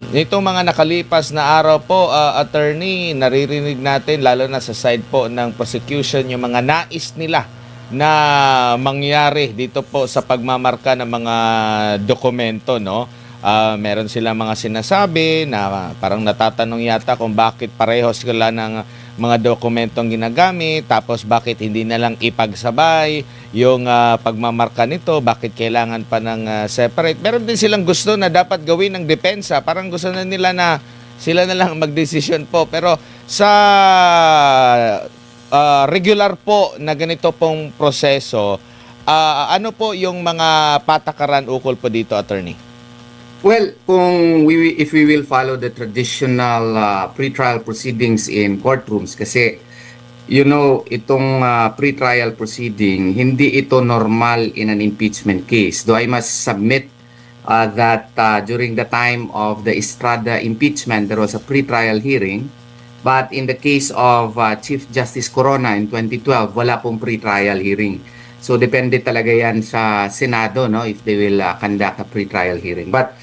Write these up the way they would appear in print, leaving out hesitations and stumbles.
Nitong mga nakalipas na araw po, attorney, naririnig natin lalo na sa side po ng prosecution yung mga nais nila na mangyari dito po sa pagmamarka ng mga dokumento, no? Meron silang mga sinasabi na parang natatanong yata kung bakit pareho sila ng mga dokumentong ginagamit, tapos bakit hindi na lang ipagsabay yung pagmamarka nito, bakit kailangan pa ng separate. Meron din silang gusto na dapat gawin ng depensa, parang gusto na nila na sila na lang magdesisyon po. Pero sa regular po na ganito pong proseso, ano po yung mga patakaran ukol po dito, attorney? Well, if we will follow the traditional pre-trial proceedings in courtrooms, kasi itong pre-trial proceeding, hindi ito normal in an impeachment case. Though I must submit that during the time of the Estrada impeachment, there was a pre-trial hearing. But in the case of Chief Justice Corona in 2012, wala pong pre-trial hearing. So depende talaga yan sa Senado, no, if they will conduct a pre-trial hearing. But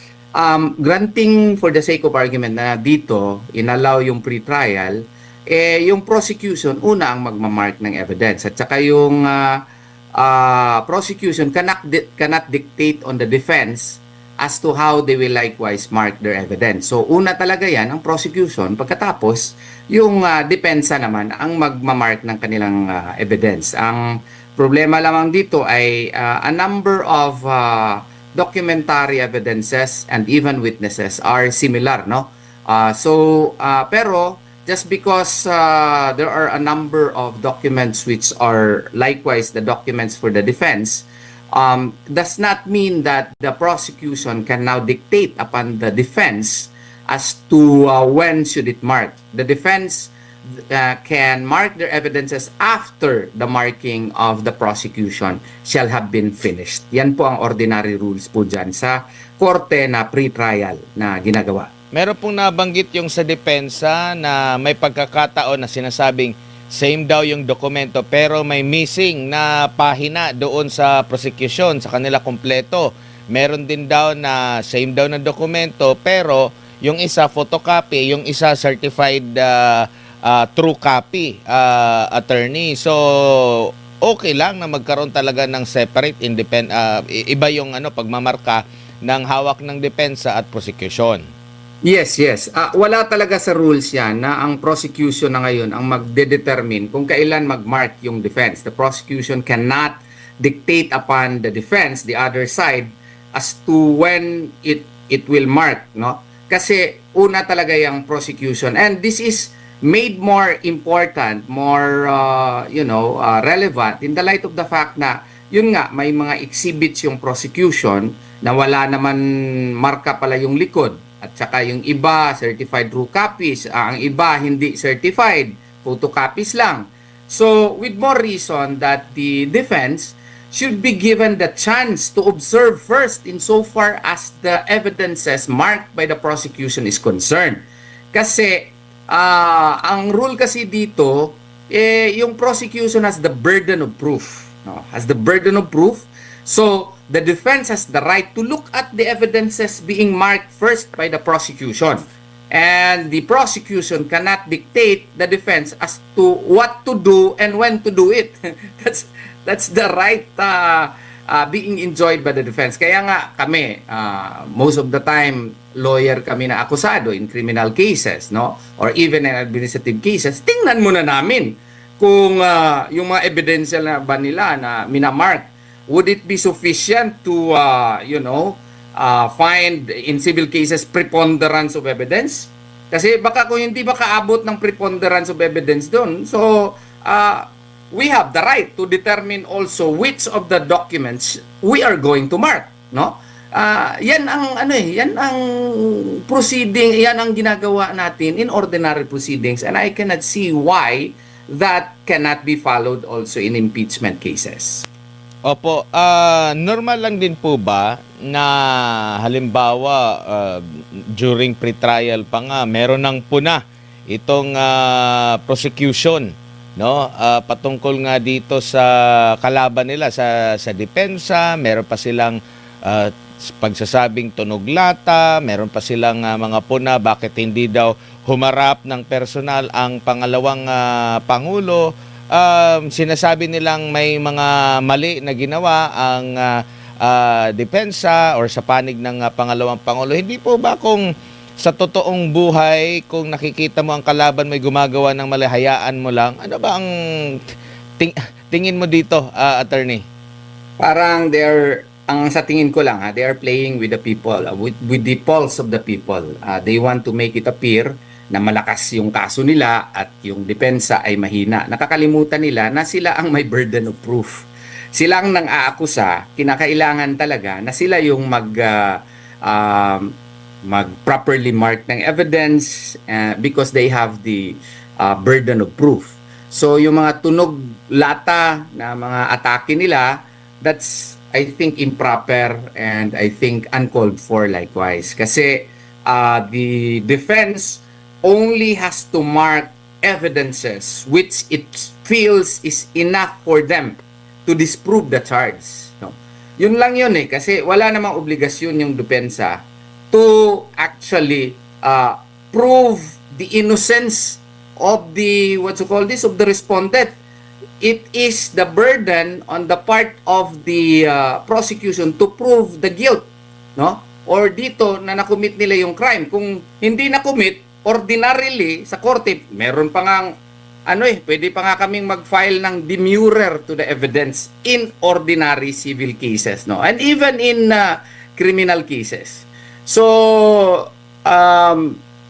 granting for the sake of argument na dito inallow yung pre-trial, yung prosecution una ang magmamark ng evidence, at saka yung prosecution cannot dictate on the defense as to how they will likewise mark their evidence. So una talaga yan ang prosecution, pagkatapos yung depensa naman ang magmamark ng kanilang evidence. Ang problema lamang dito ay a number of documentary evidences and even witnesses are similar, no? Pero just because there are a number of documents which are likewise the documents for the defense, does not mean that the prosecution can now dictate upon the defense as to when should it mark. The defense can mark their evidences after the marking of the prosecution shall have been finished. Yan po ang ordinary rules po dyan sa korte na pre-trial na ginagawa. Meron pong nabanggit yung sa depensa na may pagkakataon na sinasabing same daw yung dokumento pero may missing na pahina doon sa prosecution, sa kanila kompleto. Meron din daw na same daw na dokumento pero yung isa photocopy, yung isa certified true copy, attorney. So, okay lang na magkaroon talaga ng separate, iba yung pagmamarka ng hawak ng depensa at prosecution. Yes. Wala talaga sa rules yan na ang prosecution na ngayon ang magde-determine kung kailan mag-mark yung defense. The prosecution cannot dictate upon the defense, the other side, as to when it will mark, no? Kasi una talaga yung prosecution, and this is made more important, more relevant in the light of the fact na yun nga may mga exhibits yung prosecution na wala naman marka pala yung likod, at saka yung iba certified true copies, ang iba hindi certified, photocopies lang. So with more reason that the defense should be given the chance to observe first insofar as the evidences marked by the prosecution is concerned. Kasi ang rule kasi dito, yung prosecution has the burden of proof. No? Has the burden of proof. So, the defense has the right to look at the evidences being marked first by the prosecution. And the prosecution cannot dictate the defense as to what to do and when to do it. That's the right being enjoyed by the defense. Kaya nga kami, most of the time, lawyer kami na akusado in criminal cases, no? Or even in administrative cases, tingnan muna namin kung yung mga ebidensya na ba nila na minamark, would it be sufficient to, find in civil cases preponderance of evidence? Kasi baka kung hindi makaabot ng preponderance of evidence doon, so we have the right to determine also which of the documents we are going to mark, no? Yan ang proceeding, yan ang ginagawa natin in ordinary proceedings, and I cannot see why that cannot be followed also in impeachment cases. Opo, normal lang din po ba na halimbawa during pre-trial pa nga meron ng puna itong prosecution, no? Patungkol nga dito sa kalaban nila sa depensa, meron pa silang pagsasabing tunog lata, meron pa silang mga puna bakit hindi daw humarap ng personal ang pangalawang pangulo. Sinasabi nilang may mga mali na ginawa ang depensa or sa panig ng pangalawang pangulo. Hindi po ba kung sa totoong buhay, kung nakikita mo ang kalaban may gumagawa ng mali, hayaan mo lang? Ano ba ang tingin mo dito, attorney? Parang ang sa tingin ko lang, they are playing with the people, with the pulse of the people. They want to make it appear na malakas yung kaso nila at yung depensa ay mahina. Nakakalimutan nila na sila ang may burden of proof. Sila ang nang-aakusa, kinakailangan talaga na sila yung mag-properly mark ng evidence because they have the burden of proof. So yung mga tunog lata na mga atake nila, that's I think improper and I think uncalled for likewise. Kasi the defense only has to mark evidences which it feels is enough for them to disprove the charge. No? Yun lang yun kasi wala namang obligasyon yung depensa to actually prove the innocence of the of the respondent. It is the burden on the part of the prosecution to prove the guilt, no? Or dito na nakomit nila yung crime. Kung hindi nakomit, ordinarily sa korte, meron pa ngang pwede pa nga kaming mag-file ng demurrer to the evidence in ordinary civil cases, no? And even in criminal cases. So,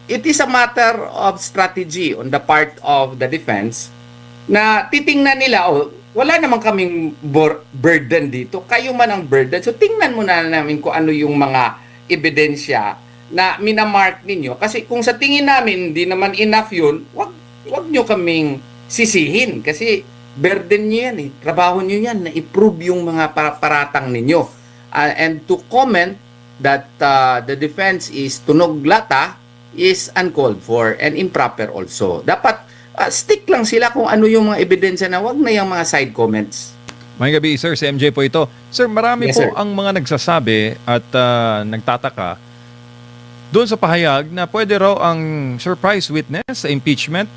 it is a matter of strategy on the part of the defense na titingnan nila, wala naman kaming burden dito. Kayo man ang burden. So, tingnan muna namin kung ano yung mga ebidensya na minamark ninyo. Kasi kung sa tingin namin hindi naman enough yun, wag nyo kaming sisihin. Kasi burden nyo yan trabaho nyo yan na i-prove yung mga paratang ninyo. And to comment that the defense is tunog lata is uncalled for and improper also. Dapat stick lang sila kung ano yung mga ebidensya na wag na yung mga side comments. May gabi, sir. Si MJ po ito. Sir, marami Yes, po sir. ang mga nagsasabi at nagtataka doon sa pahayag na pwede raw ang surprise witness sa impeachment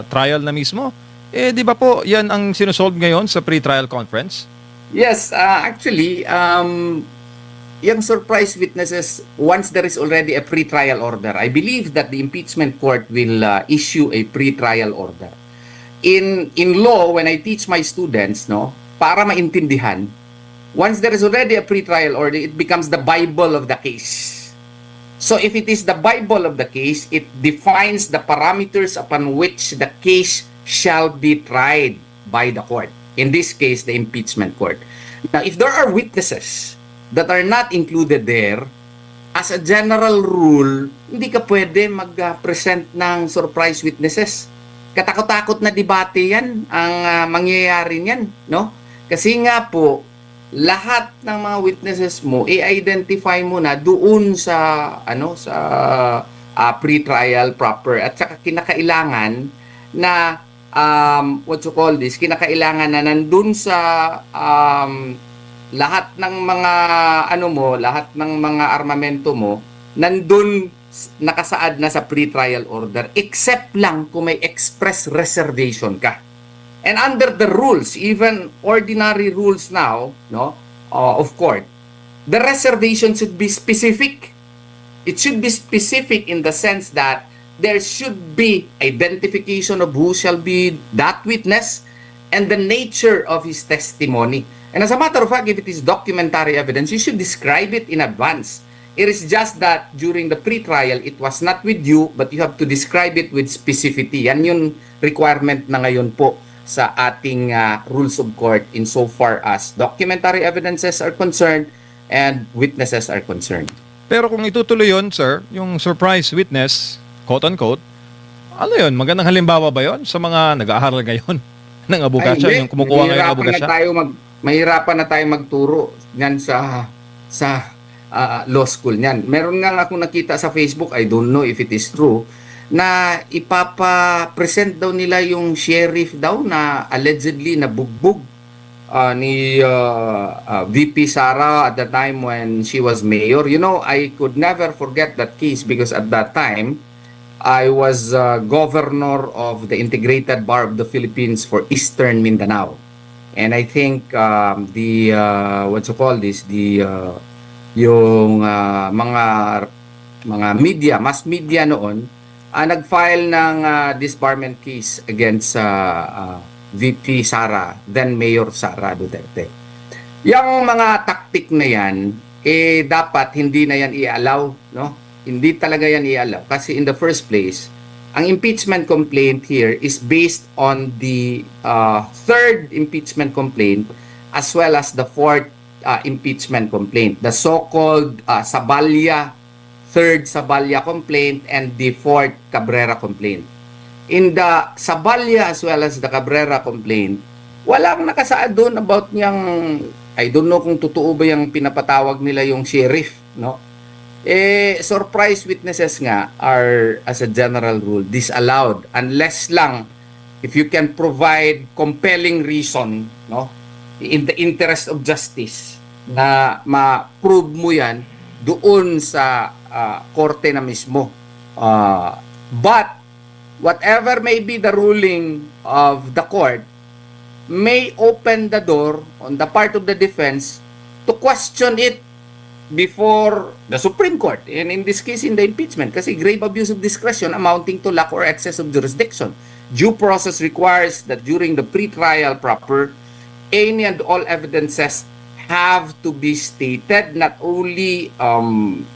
trial na mismo. Di ba po yan ang sinusolve ngayon sa pre-trial conference? Yes, actually, yung surprise witnesses, once there is already a pre-trial order, I believe that the impeachment court will issue a pre-trial order. In law, when I teach my students, no, para maintindihan, once there is already a pre-trial order, it becomes the Bible of the case. So if it is the Bible of the case, it defines the parameters upon which the case shall be tried by the court. In this case, the impeachment court. Now, if there are witnesses that are not included there, as a general rule, hindi ka pwede mag-present ng surprise witnesses. Katakot-takot na debate yan ang mangyayari niyan, no? Kasi nga po, lahat ng mga witnesses mo i-identify mo na doon sa pre-trial proper at saka kinakailangan na kinakailangan na nandun sa lahat ng mga lahat ng mga armamento mo nandun nakasaad na sa pre-trial order except lang kung may express reservation ka. And under the rules, even ordinary rules now, no, of court, the reservation should be specific. It should be specific in the sense that there should be identification of who shall be that witness and the nature of his testimony. And as a matter of fact, if it is documentary evidence, you should describe it in advance. It is just that during the pre-trial, it was not with you, but you have to describe it with specificity. Yan yung requirement na ngayon po sa ating rules of court insofar as documentary evidences are concerned and witnesses are concerned. Pero kung itutuloy yun, sir, yung surprise witness, quote-unquote, ano yun? Magandang halimbawa ba yun sa mga nag-aaral ngayon ng abogacya, yung kumukuha ngayon ng abogacya? Mahirapan na tayo magturo niyan sa law school niyan. Meron nga akong nakita sa Facebook, I don't know if it is true, na ipapa-present daw nila yung sheriff daw na allegedly nabugbog VP Sara at the time when she was mayor. You know, I could never forget that case because at that time, I was governor of the Integrated Bar of the Philippines for Eastern Mindanao. And I think what you call this, yung mga media, mass media noon, nag-file ng disbarment case against VP Sara, then Mayor Sara Duterte. Yung mga taktik na yan, dapat hindi na yan i-allow, no? Hindi talaga yan i-allow. Kasi in the first place, ang impeachment complaint here is based on the third impeachment complaint as well as the fourth impeachment complaint. The so-called third Sabalya complaint and the fourth Cabrera complaint. In the Sabalya as well as the Cabrera complaint, walang nakasaad doon about niyang, I don't know kung totoo ba yung pinapatawag nila yung sheriff, no? Surprise witnesses nga are, as a general rule, disallowed unless lang if you can provide compelling reason, no, in the interest of justice, na ma-prove mo yan doon sa korte na mismo. But whatever may be the ruling of the court may open the door on the part of the defense to question it before the Supreme Court, and in this case in the impeachment, kasi grave abuse of discretion amounting to lack or excess of jurisdiction. Due process requires that during the pre-trial proper, any and all evidences have to be stated, not only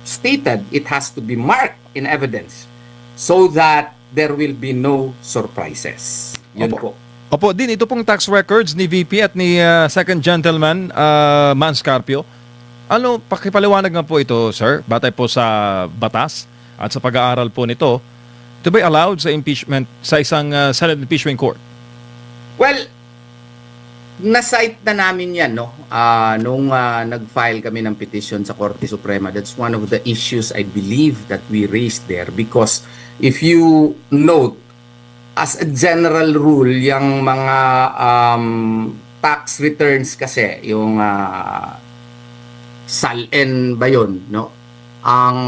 stated, it has to be marked in evidence so that there will be no surprises. Yun po. Opo, din ito pong tax records ni VP at ni second gentleman, Manscarpio. Ano, pakipaliwanag nga po ito, sir, batay po sa batas at sa pag-aaral po nito, to be allowed sa impeachment, sa isang Senate impeachment court? Well, na-cite na namin yan, no? Nung nag-file kami ng petition sa Korte Suprema. That's one of the issues I believe that we raised there, because if you note, as a general rule, yung mga tax returns kasi, yung SALN ba yun, no? Ang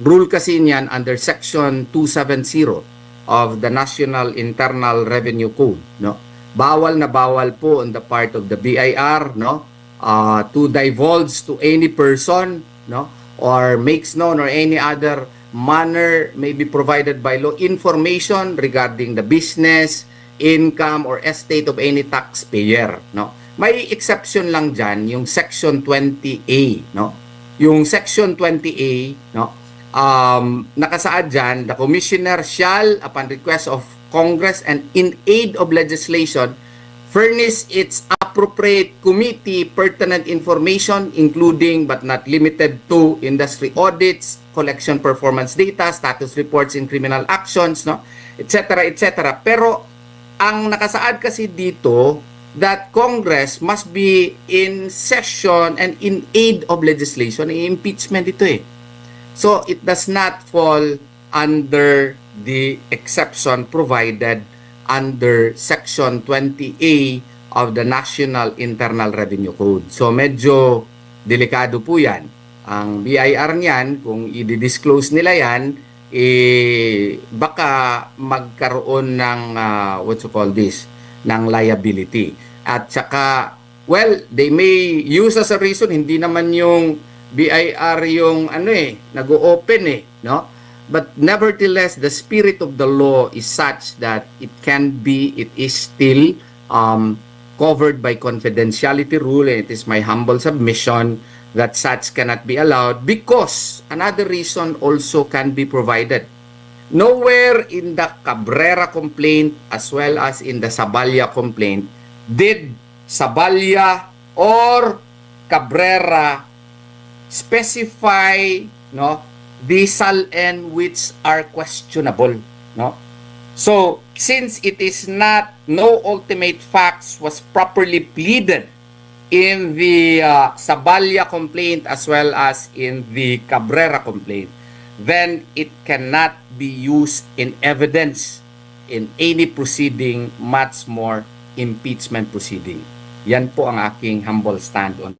rule kasi niyan under Section 270 of the National Internal Revenue Code, no? Bawal na bawal po on the part of the BIR, no, to divulge to any person, no, or makes known or any other manner may be provided by law information regarding the business, income, or estate of any taxpayer, no. May exception lang dyan, yung Section 20A, no. Yung Section 20A, no, nakasaad dyan, the commissioner shall, upon request of Congress and in aid of legislation, furnish its appropriate committee pertinent information, including but not limited to industry audits, collection performance data, status reports in criminal actions, no, etc., etc. Pero ang nakasaad kasi dito that Congress must be in session and in aid of legislation. Impeachment ito eh. So it does not fall under the exception provided under Section 20A of the National Internal Revenue Code. So medyo delikado po yan. Ang BIR niyan, kung i-disclose nila yan, baka magkaroon ng what you call this, ng liability. At saka, well, they may use as a reason, hindi naman yung BIR yung nag-o-open no? But nevertheless, the spirit of the law is such that it is still covered by confidentiality rule, and it is my humble submission that such cannot be allowed, because another reason also can be provided. Nowhere in the Cabrera complaint as well as in the Sabalya complaint did Sabalya or Cabrera specify, no, the SALN which are questionable, no? So, since it is not, no ultimate facts was properly pleaded in the Sabalya complaint as well as in the Cabrera complaint, then it cannot be used in evidence in any proceeding, much more impeachment proceeding. Yan po ang aking humble stand on